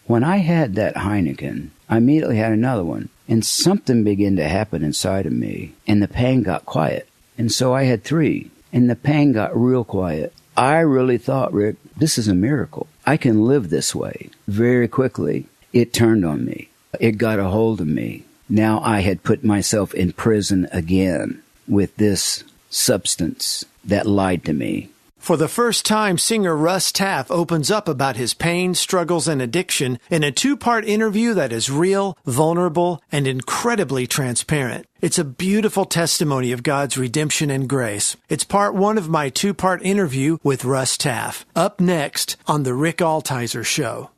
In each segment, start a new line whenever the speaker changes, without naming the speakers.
When I had that Heineken, I immediately had another one. And something began to happen inside of me. And the pain got quiet. And so I had 3. And the pain got real quiet. I really thought, Rick, this is a miracle. I can live this way. Very quickly, it turned on me. It got a hold of me. Now I had put myself in prison again with this substance that lied to me.
For the first time, singer Russ Taff opens up about his pain, struggles, and addiction in a 2-part interview that is real, vulnerable, and incredibly transparent. It's a beautiful testimony of God's redemption and grace. It's part 1 of my 2-part interview with Russ Taff. Up next on The Rick Altizer Show.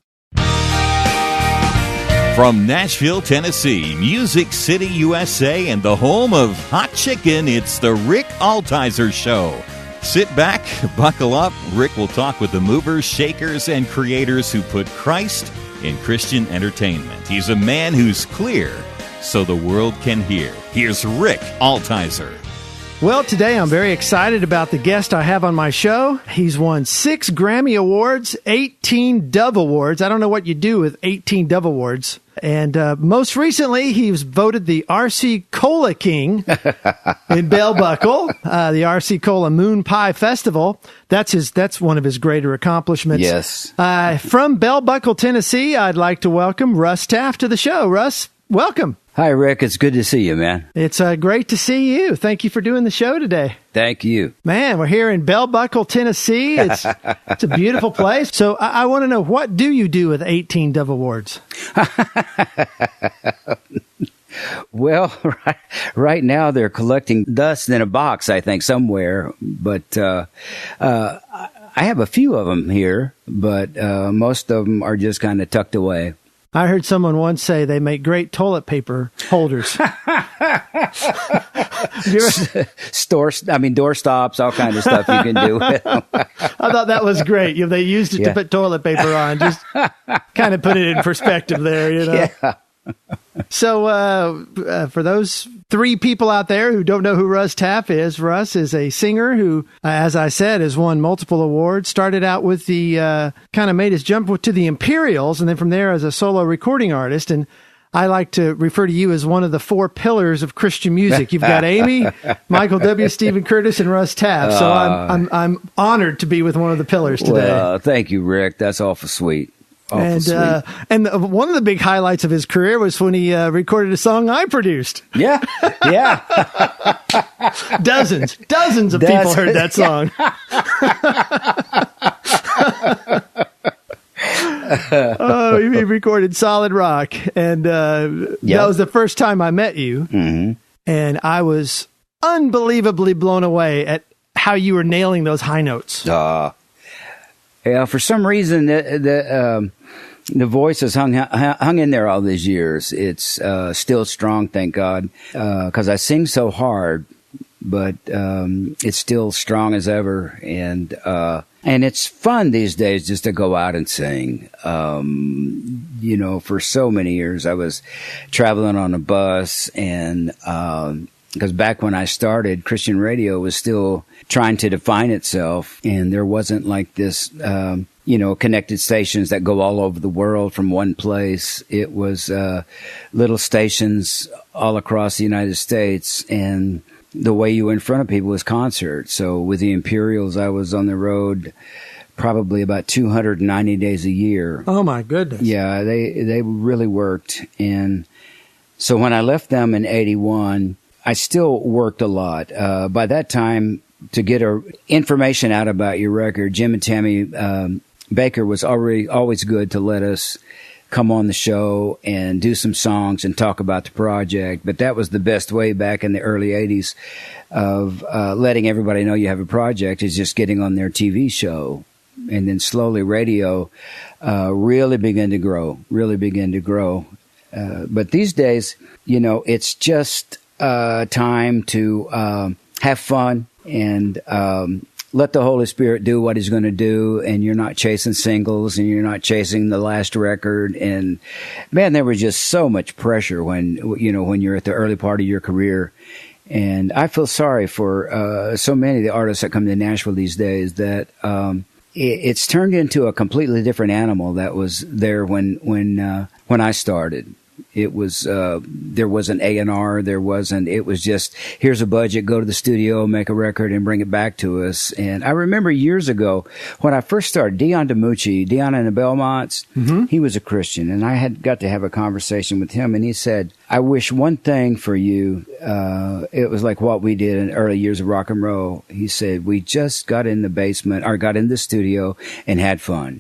From Nashville, Tennessee, Music City, USA, and the home of hot chicken, it's The Rick Altizer Show. Sit back, buckle up. Rick will talk with the movers, shakers, and creators who put Christ in Christian entertainment. He's a man who's clear so the world can hear. Here's Rick Altizer.
Well, today I'm very excited about the guest I have on my show. He's won 6 Grammy Awards, 18 Dove Awards. I don't know what you do with 18 Dove Awards. And most recently, he was voted the RC Cola King in Bell Buckle, the RC Cola Moon Pie Festival. That's one of his greater accomplishments.
Yes.
From Bell Buckle, Tennessee, I'd like to welcome Russ Taff to the show. Russ, welcome.
Hi, Rick. It's good to see you, man.
It's great to see you. Thank you for doing the show today.
Thank you.
Man, we're here in Bell Buckle, Tennessee. It's a beautiful place. So I want to know, what do you do with 18 Dove Awards?
Well, right now they're collecting dust in a box, I think, somewhere. But I have a few of them here, but most of them are just kind of tucked away.
I heard someone once say they make great toilet paper holders.
Door stops, all kinds of stuff you can do with them.
I thought that was great. They used it to put toilet paper on. Just kind of put it in perspective there, you know.
Yeah.
So for those 3 people out there who don't know who Russ Taff is, Russ is a singer who, as I said, has won multiple awards. Started out with the kind of made his jump to the Imperials, and then from there as a solo recording artist. And I like to refer to you as one of the 4 pillars of Christian music. You've got Amy, Michael W., Stephen Curtis, and Russ Taff. So I'm honored to be with one of the pillars today.
Well, thank you, Rick. That's awful sweet.
And one of the big highlights of his career was when he recorded a song I produced.
Yeah.
Dozens of people heard that song. He recorded Solid Rock, and that was the first time I met you.
Mm-hmm.
And I was unbelievably blown away at how you were nailing those high notes.
Yeah, for some reason, the voice has hung in there all these years. It's still strong, thank God, because I sing so hard, but it's still strong as ever. And it's fun these days just to go out and sing. For so many years, I was traveling on a bus, and because back when I started, Christian radio was still trying to define itself, and there wasn't like this, connected stations that go all over the world from one place. It was little stations all across the United States, and the way you were in front of people was concerts. So with the Imperials, I was on the road probably about 290 days a year.
Oh, my goodness.
Yeah, they really worked. And so when I left them in 81, I still worked a lot. By that time, to get information out about your record, Jim and Tammy Baker was always good to let us come on the show and do some songs and talk about the project. But that was the best way back in the early 80s of letting everybody know you have a project, is just getting on their TV show. And then slowly radio really began to grow. But these days, it's just time to have fun and let the Holy Spirit do what He's going to do, and you're not chasing singles, and you're not chasing the last record. And man, there was just so much pressure when you're at the early part of your career. And I feel sorry for so many of the artists that come to Nashville these days that it's turned into a completely different animal that was there when I started. It was there wasn't A&R, it was just, here's a budget, go to the studio, make a record, and bring it back to us. And I remember years ago when I first started, Dion and the Belmonts, he was a Christian, and I had got to have a conversation with him, and he said, I wish one thing for you. It was like what we did in early years of rock and roll. He said, we just got in the basement, or got in the studio and had fun,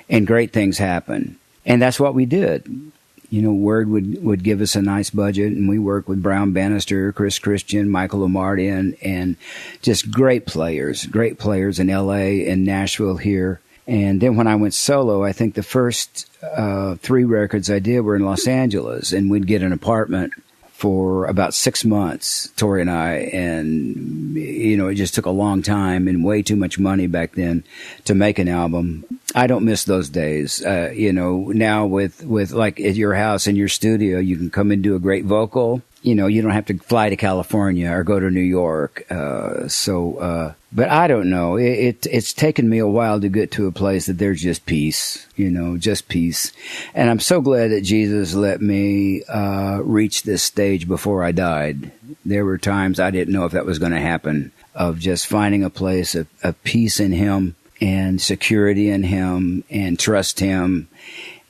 and great things happened. And that's what we did. You know, Word would give us a nice budget, and we worked with Brown Bannister, Chris Christian, Michael Omartian, and just great players in L.A. and Nashville here. And then when I went solo, I think the first 3 records I did were in Los Angeles, and we'd get an apartment for about 6 months, Tori and I, and, you know, it just took a long time and way too much money back then to make an album. I don't miss those days. You know, now with like at your house in your studio, you can come and do a great vocal. You know, you don't have to fly to California or go to New York. But I don't know. It's taken me a while to get to a place that there's just peace, you know, just peace. And I'm so glad that Jesus let me reach this stage before I died. There were times I didn't know if that was going to happen, of just finding a place of peace in Him and security in Him and trust Him.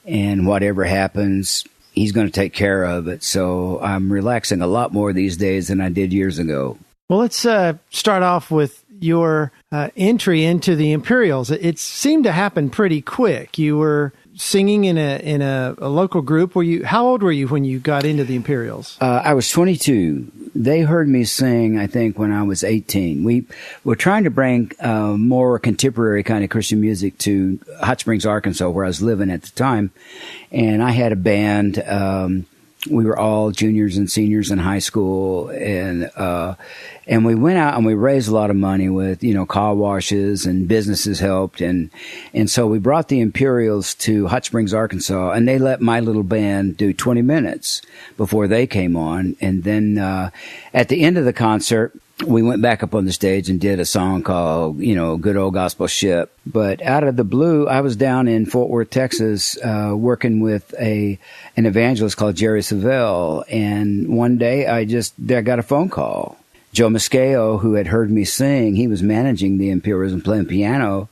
And whatever happens, He's going to take care of it. So I'm relaxing a lot more these days than I did years ago.
Well, let's start off with your entry into the Imperials. It seemed to happen pretty quick. You were singing in a local group. How old were you when you got into the Imperials?
I was 22. They heard me sing, I think, when I was 18. We were trying to bring more contemporary kind of Christian music to Hot Springs, Arkansas, where I was living at the time. And I had a band. We were all juniors and seniors in high school, and we went out and we raised a lot of money with, you know, car washes, and businesses helped, and so we brought the Imperials to Hot Springs, Arkansas, and they let my little band do 20 minutes before they came on, and then at the end of the concert, we went back up on the stage and did a song called, you know, Good Old Gospel Ship. But out of the blue, I was down in Fort Worth, Texas, working with an evangelist called Jerry Savelle. And one day I got a phone call. Joe Mascao, who had heard me sing, he was managing the Imperials and playing piano,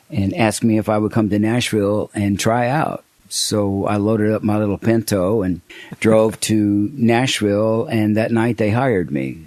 and asked me if I would come to Nashville and try out. So I loaded up my little Pinto and drove to Nashville, and that night they hired me.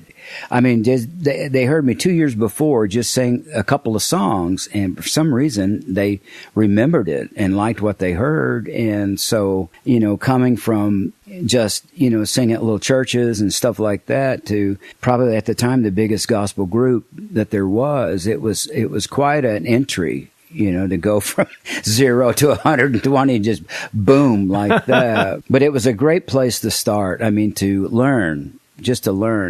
I mean, they heard me 2 years before just sing a couple of songs, and for some reason they remembered it and liked what they heard. And so, you know, coming from just, you know, singing at little churches and stuff like that to probably at the time the biggest gospel group that there was, it was quite an entry. You know, to go from 0 to 120, just boom like that. But it was a great place to start. I mean, to learn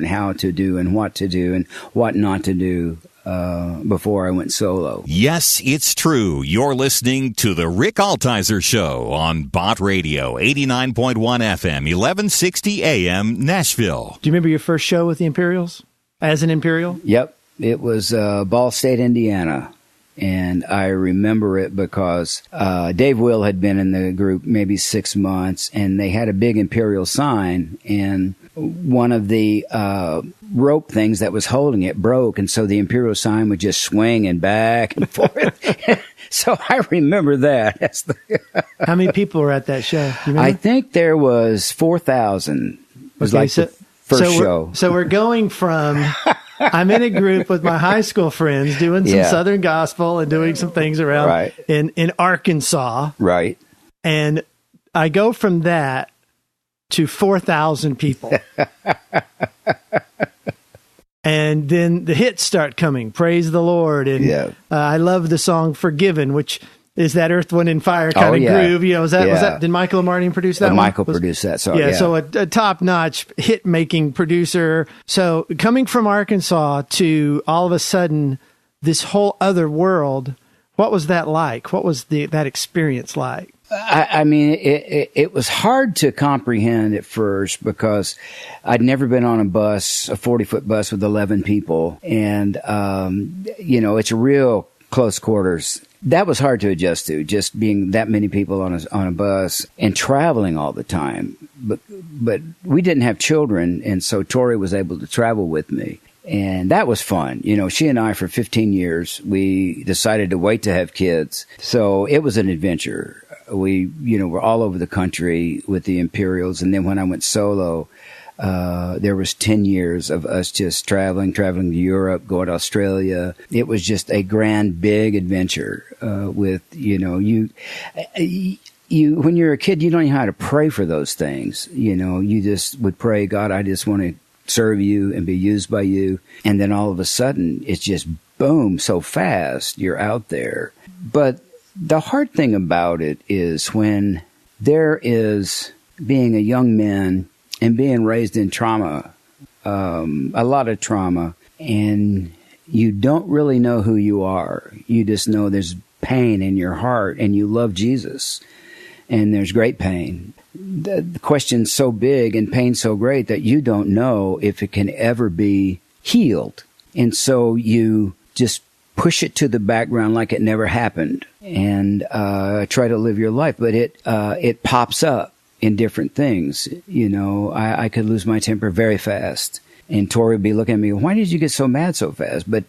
how to do and what not to do before I went solo.
Yes, it's true. You're listening to The Rick Altizer Show on Bot Radio, 89.1 FM, 1160 AM, Nashville.
Do you remember your first show with the Imperials as an Imperial?
Yep. It was Ball State, Indiana. And I remember it because Dave Will had been in the group maybe 6 months, and they had a big Imperial sign, and one of the rope things that was holding it broke, and so the Imperial sign would just swing and back and forth. So I remember that.
How many people were at that show?
I think there was 4,000. It was the first show.
So we're going from... I'm in a group with my high school friends doing some Southern gospel and doing some things around in Arkansas.
Right.
And I go from that to 4,000 people. And then the hits start coming. Praise the Lord. And I love the song Forgiven, which is that Earth, Wind, and Fire kind of groove. You know, was that, did Michael Omartian produce that one?
Michael produced that song.
Yeah, so a top-notch hit-making producer. So coming from Arkansas to all of a sudden this whole other world, what was that like? What was that experience like?
I mean, it was hard to comprehend at first because I'd never been on a bus, a 40-foot bus with 11 people. And, you know, it's real close quarters. that was hard to adjust to, just being that many people on a bus and traveling all the time. But we didn't have children, and so Tori was able to travel with me. And that was fun. She and I, for 15 years, we decided to wait to have kids. So it was an adventure. We, were all over the country with the Imperials. And then when I went solo, there was 10 years of us just traveling to Europe, going to Australia. It was just a grand, big adventure, with, when you're a kid, you don't know how to pray for those things. You just would pray, God, I just want to serve you and be used by you. And then all of a sudden, it's just boom, so fast, you're out there. But the hard thing about it is when there is being a young man and being raised in trauma, a lot of trauma, and you don't really know who you are. You just know there's pain in your heart and you love Jesus, and there's great pain. The question's so big and pain so great that you don't know if it can ever be healed. And so you just push it to the background like it never happened and try to live your life. But it pops up in different things. I could lose my temper very fast. And Tori would be looking at me, why did you get so mad so fast? But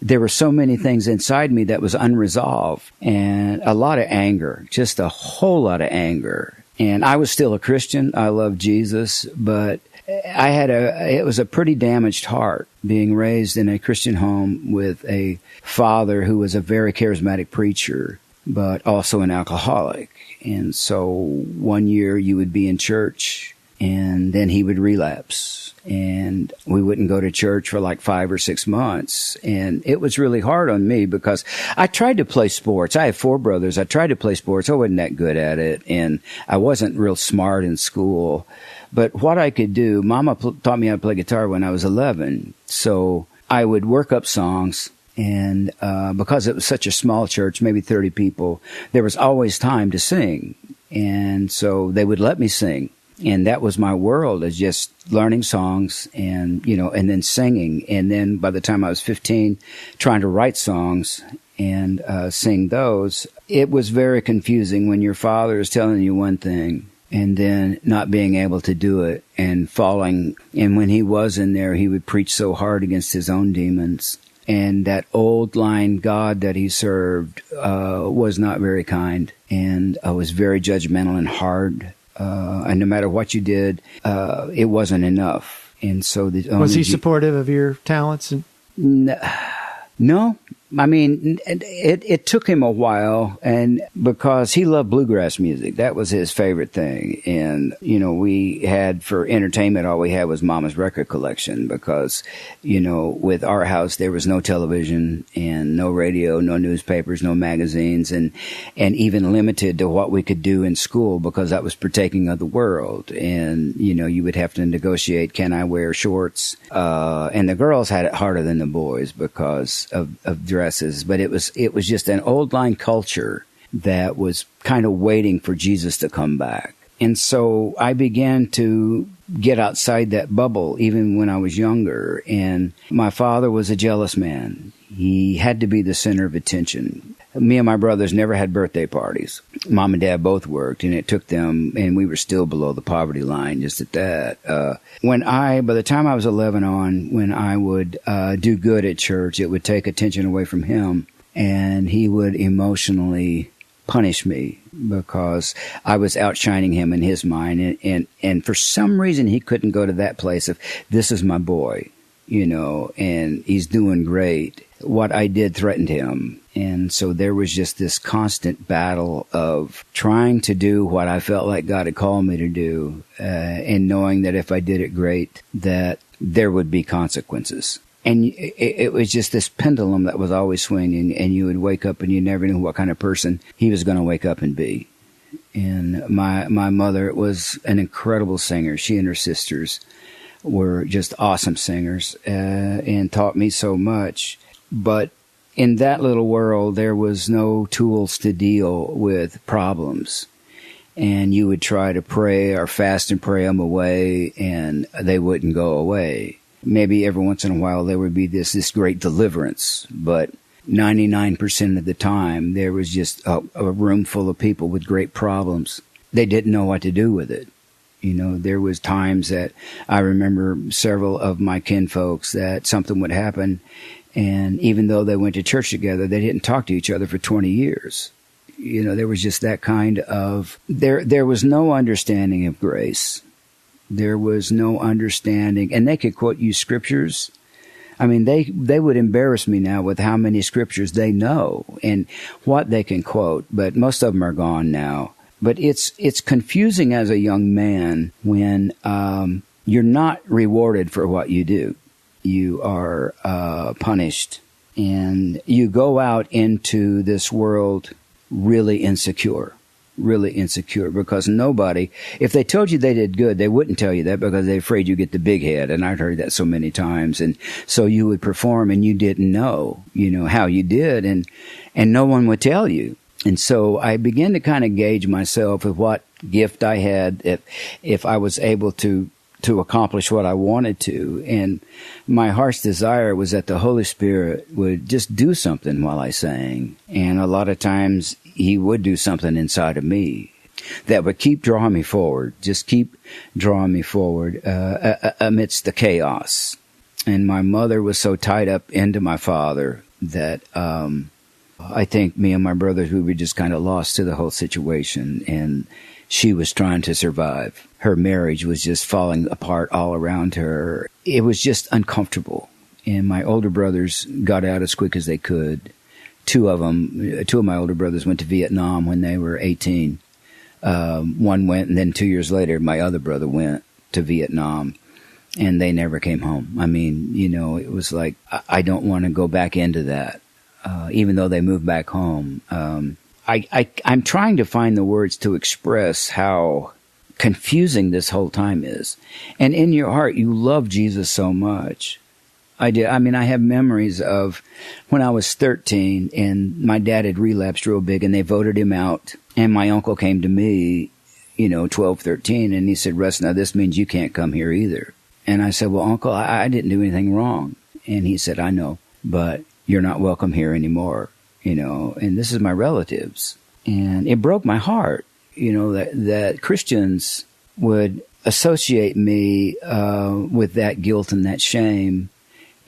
there were so many things inside me that was unresolved, and a lot of anger, just a whole lot of anger. And I was still a Christian. I loved Jesus, but it was a pretty damaged heart being raised in a Christian home with a father who was a very charismatic preacher, but also an alcoholic. And so one year you would be in church and then he would relapse. And we wouldn't go to church for like 5 or 6 months. And it was really hard on me because I tried to play sports. I have 4 brothers. I tried to play sports. I wasn't that good at it. And I wasn't real smart in school. But what I could do, Mama taught me how to play guitar when I was 11. So I would work up songs. And because it was such a small church, maybe 30 people, there was always time to sing. And so they would let me sing. And that was my world, is just learning songs and then singing. And then by the time I was 15, trying to write songs and sing those, it was very confusing when your father is telling you one thing and then not being able to do it and falling. And when he was in there, he would preach so hard against his own demons. And that old line God that he served was not very kind and was very judgmental and hard. And no matter what you did, it wasn't enough. And so
was he supportive of your talents?
No. I mean, it took him a while, and because he loved bluegrass music, that was his favorite thing. And, we had, for entertainment, all we had was Mama's record collection because, with our house, there was no television and no radio, no newspapers, no magazines, and even limited to what we could do in school because that was partaking of the world. And, you would have to negotiate, can I wear shorts? And the girls had it harder than the boys because of dresses, but it was just an old line culture that was kind of waiting for Jesus to come back. And so I began to get outside that bubble even when I was younger. And my father was a jealous man. He had to be the center of attention. Me and my brothers never had birthday parties. Mom and Dad both worked, and it took them, and we were still below the poverty line just at that. By the time I was 11 on, when I would do good at church, it would take attention away from him, and he would emotionally punish me because I was outshining him in his mind. And for some reason, he couldn't go to that place of, this is my boy, and he's doing great. What I did threatened him. And so there was just this constant battle of trying to do what I felt like God had called me to do, and knowing that if I did it great, that there would be consequences. And it was just this pendulum that was always swinging, and you would wake up and you never knew what kind of person he was going to wake up and be. And my mother was an incredible singer. She and her sisters were just awesome singers, and taught me so much. But in that little world, there was no tools to deal with problems. And you would try to pray or fast and pray them away, and they wouldn't go away. Maybe every once in a while there would be this great deliverance, but 99% of the time, there was just a room full of people with great problems. They didn't know what to do with it. You know, there was times that I remember several of my kinfolks that something would happen, and even though they went to church together, they didn't talk to each other for 20 years. You know, there was just that kind of, there was no understanding of grace. There was no understanding, and they could quote you scriptures. I mean, they would embarrass me now with how many scriptures they know and what they can quote, but most of them are gone now. But it's confusing as a young man when you're not rewarded for what you do. You are punished, and you go out into this world really insecure because nobody, if they told you they did good, they wouldn't tell you that because they're afraid you get the big head. And I've heard that so many times. And so you would perform and you didn't know, how you did, and no one would tell you. And so I began to kind of gauge myself with what gift I had, if I was able to accomplish what I wanted to. And my heart's desire was that the Holy Spirit would just do something while I sang. And a lot of times he would do something inside of me that would keep drawing me forward, just keep drawing me forward amidst the chaos. And my mother was so tied up into my father that I think me and my brothers, we were just kind of lost to the whole situation. And she was trying to survive. Her marriage was just falling apart all around her. It was just uncomfortable. And my older brothers got out as quick as they could. Two of my older brothers went to Vietnam when they were 18. One went, and then 2 years later, my other brother went to Vietnam, and they never came home. I mean, it was like, I don't want to go back into that, even though they moved back home. I'm trying to find the words to express how confusing this whole time is. And in your heart, you love Jesus so much. I did. I mean, I have memories of when I was 13 and my dad had relapsed real big and they voted him out. And my uncle came to me, 12, 13, and he said, "Russ, now this means you can't come here either." And I said, "Well, Uncle, I didn't do anything wrong." And he said, "I know, but you're not welcome here anymore. And this is my relatives." And it broke my heart, that Christians would associate me with that guilt and that shame.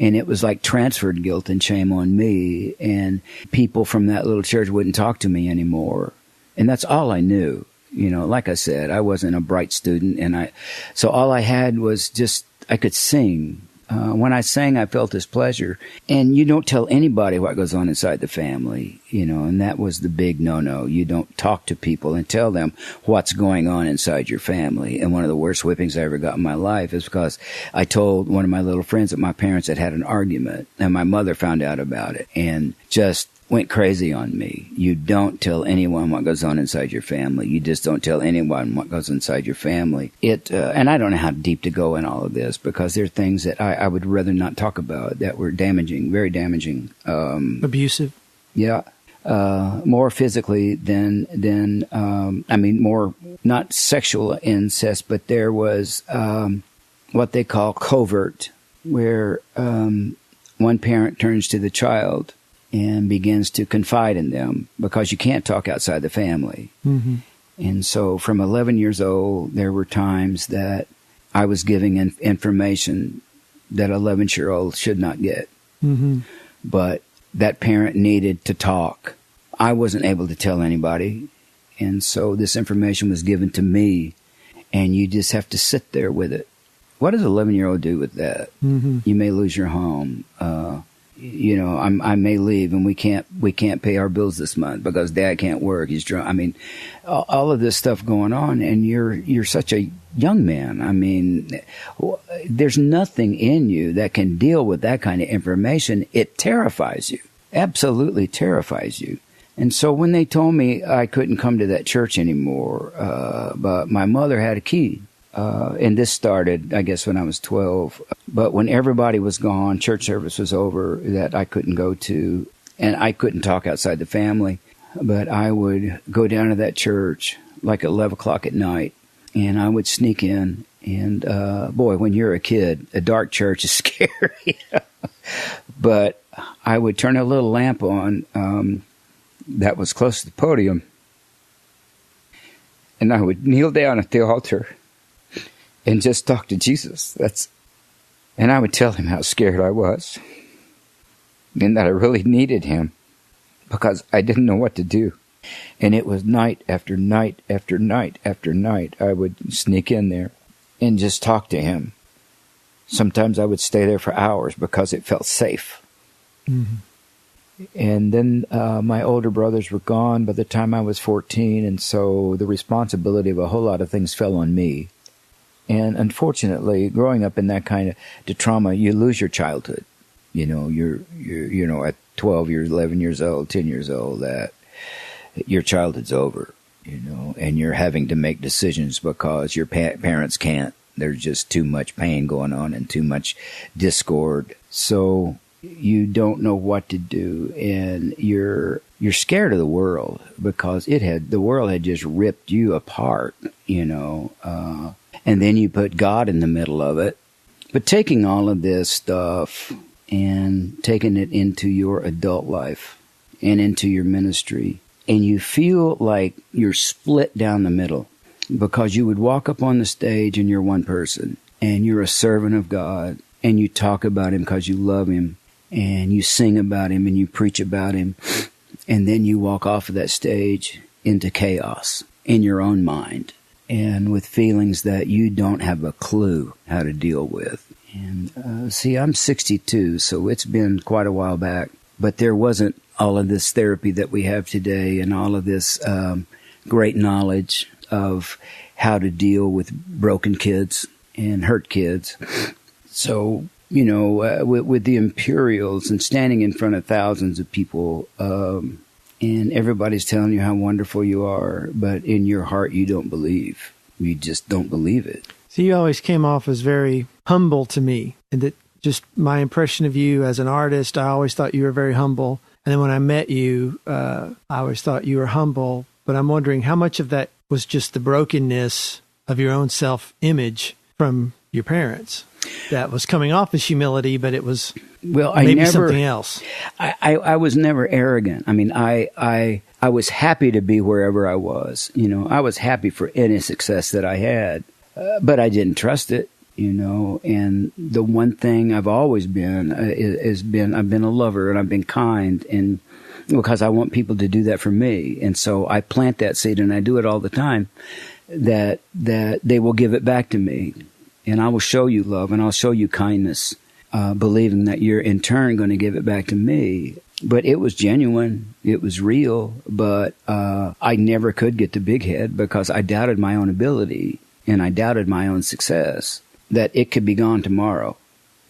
And it was like transferred guilt and shame on me. And people from that little church wouldn't talk to me anymore. And that's all I knew. Like I said, I wasn't a bright student. So all I had was just, I could sing. When I sang, I felt his pleasure. And you don't tell anybody what goes on inside the family, and that was the big no-no. You don't talk to people and tell them what's going on inside your family. And one of the worst whippings I ever got in my life is because I told one of my little friends that my parents had an argument, and my mother found out about it and just went crazy on me. You don't tell anyone what goes on inside your family. You just don't tell anyone what goes inside your family. And I don't know how deep to go in all of this because there are things that I would rather not talk about that were damaging, very damaging.
Abusive.
Yeah. More physically than more, not sexual incest, but there was what they call covert, where one parent turns to the child and begins to confide in them because you can't talk outside the family. Mm-hmm. And so from 11 years old, there were times that I was giving information that 11-year-olds should not get. Mm-hmm. But that parent needed to talk. I wasn't able to tell anybody. And so this information was given to me, and you just have to sit there with it. What does an 11-year-old do with that? Mm-hmm. You may lose your home. I may leave and we can't pay our bills this month because Dad can't work. He's drunk. I mean, all of this stuff going on, and you're such a young man. I mean, there's nothing in you that can deal with that kind of information. It terrifies you, absolutely terrifies you. And so when they told me I couldn't come to that church anymore, but my mother had a key. And this started, I guess, when I was 12. But when everybody was gone, church service was over, that I couldn't go to, and I couldn't talk outside the family. But I would go down to that church like at 11 o'clock at night, and I would sneak in. And boy, when you're a kid, a dark church is scary. But I would turn a little lamp on that was close to the podium, and I would kneel down at the altar and just talk to Jesus. And I would tell him how scared I was and that I really needed him because I didn't know what to do. And it was night after night after night after night I would sneak in there and just talk to him. Sometimes I would stay there for hours because it felt safe. Mm-hmm. And then my older brothers were gone by the time I was 14, and so the responsibility of a whole lot of things fell on me. And unfortunately, growing up in that kind of trauma, you lose your childhood. You know, you're at 12 years, 11 years old, 10 years old, that your childhood's over, and you're having to make decisions because your parents can't. There's just too much pain going on and too much discord. So you don't know what to do, and you're scared of the world because the world had just ripped you apart, and then you put God in the middle of it. But taking all of this stuff and taking it into your adult life and into your ministry, and you feel like you're split down the middle because you would walk up on the stage and you're one person and you're a servant of God and you talk about him because you love him and you sing about him and you preach about him, and then you walk off of that stage into chaos in your own mind and with feelings that you don't have a clue how to deal with. And see, I'm 62, so it's been quite a while back, but there wasn't all of this therapy that we have today and all of this great knowledge of how to deal with broken kids and hurt kids. So, with the Imperials and standing in front of thousands of people, and everybody's telling you how wonderful you are, but in your heart you don't believe. You just don't believe it.
So you always came off as very humble to me, and that just my impression of you as an artist, I always thought you were very humble. And then when I met you, I always thought you were humble. But I'm wondering how much of that was just the brokenness of your own self-image from your parents that was coming off as humility, but it was something else.
I was never arrogant. I mean, I was happy to be wherever I was. I was happy for any success that I had, but I didn't trust it. And the one thing I've always been I've been a lover and I've been kind, and because I want people to do that for me. And so I plant that seed, and I do it all the time, that they will give it back to me. And I will show you love and I'll show you kindness, believing that you're in turn going to give it back to me. But it was genuine. It was real. But I never could get the big head because I doubted my own ability and I doubted my own success, that it could be gone tomorrow,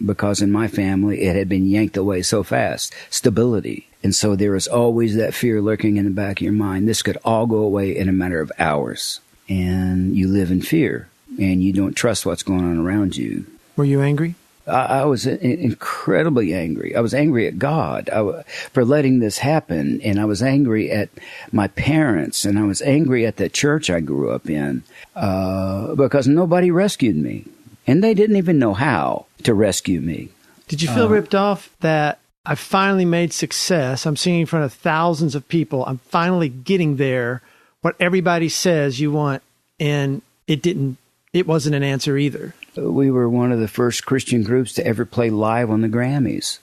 because in my family it had been yanked away so fast, stability. And so there was always that fear lurking in the back of your mind. This could all go away in a matter of hours. And you live in fear and you don't trust what's going on around you.
Were you angry?
I was incredibly angry. I was angry at God for letting this happen. And I was angry at my parents, and I was angry at the church I grew up in, because nobody rescued me. And they didn't even know how to rescue me.
Did you feel ripped off that I finally made success? I'm singing in front of thousands of people. I'm finally getting there. What everybody says you want. And it wasn't an answer either.
We were one of the first Christian groups to ever play live on the Grammys.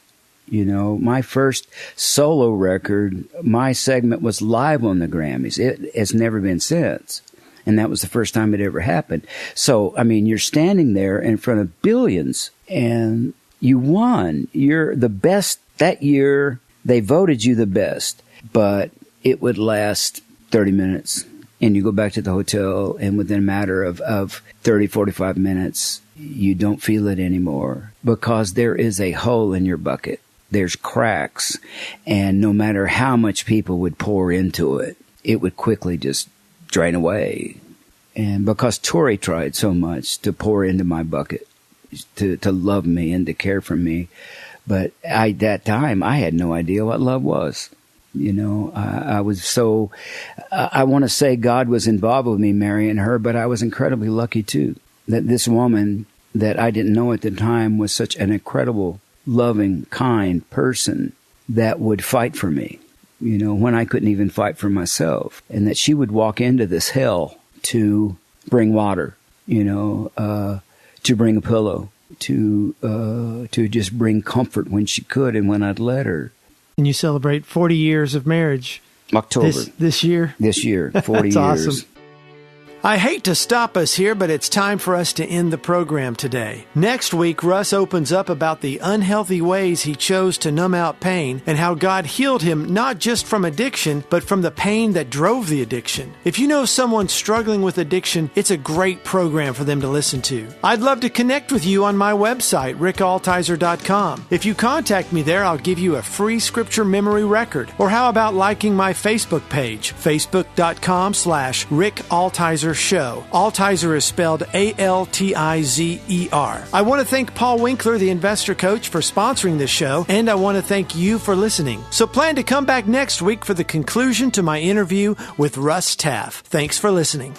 My first solo record, my segment was live on the Grammys. It has never been since. And that was the first time it ever happened. So, I mean, you're standing there in front of billions and you won. You're the best that year. They voted you the best, but it would last 30 minutes. And you go back to the hotel, and within a matter of 30, 45 minutes, you don't feel it anymore, because there is a hole in your bucket. There's cracks. And no matter how much people would pour into it, it would quickly just drain away. And because Tori tried so much to pour into my bucket, to love me and to care for me, but that time I had no idea what love was. I was so, I want to say God was involved with me marrying her, but I was incredibly lucky too, that this woman that I didn't know at the time was such an incredible loving, kind person that would fight for me, when I couldn't even fight for myself. And that she would walk into this hell to bring water, to bring a pillow, to just bring comfort when she could and when I'd let her.
And you celebrate 40 years of marriage.
October.
This year?
This year, 40
That's
years.
Awesome. I hate to stop us here, but it's time for us to end the program today. Next week, Russ opens up about the unhealthy ways he chose to numb out pain and how God healed him not just from addiction, but from the pain that drove the addiction. If you know someone struggling with addiction, it's a great program for them to listen to. I'd love to connect with you on my website, rickaltizer.com. If you contact me there, I'll give you a free scripture memory record. Or how about liking my Facebook page, facebook.com/rickaltizer Show. Altizer is spelled Altizer. I want to thank Paul Winkler, the investor coach, for sponsoring this show, and I want to thank you for listening. So plan to come back next week for the conclusion to my interview with Russ Taff. Thanks for listening.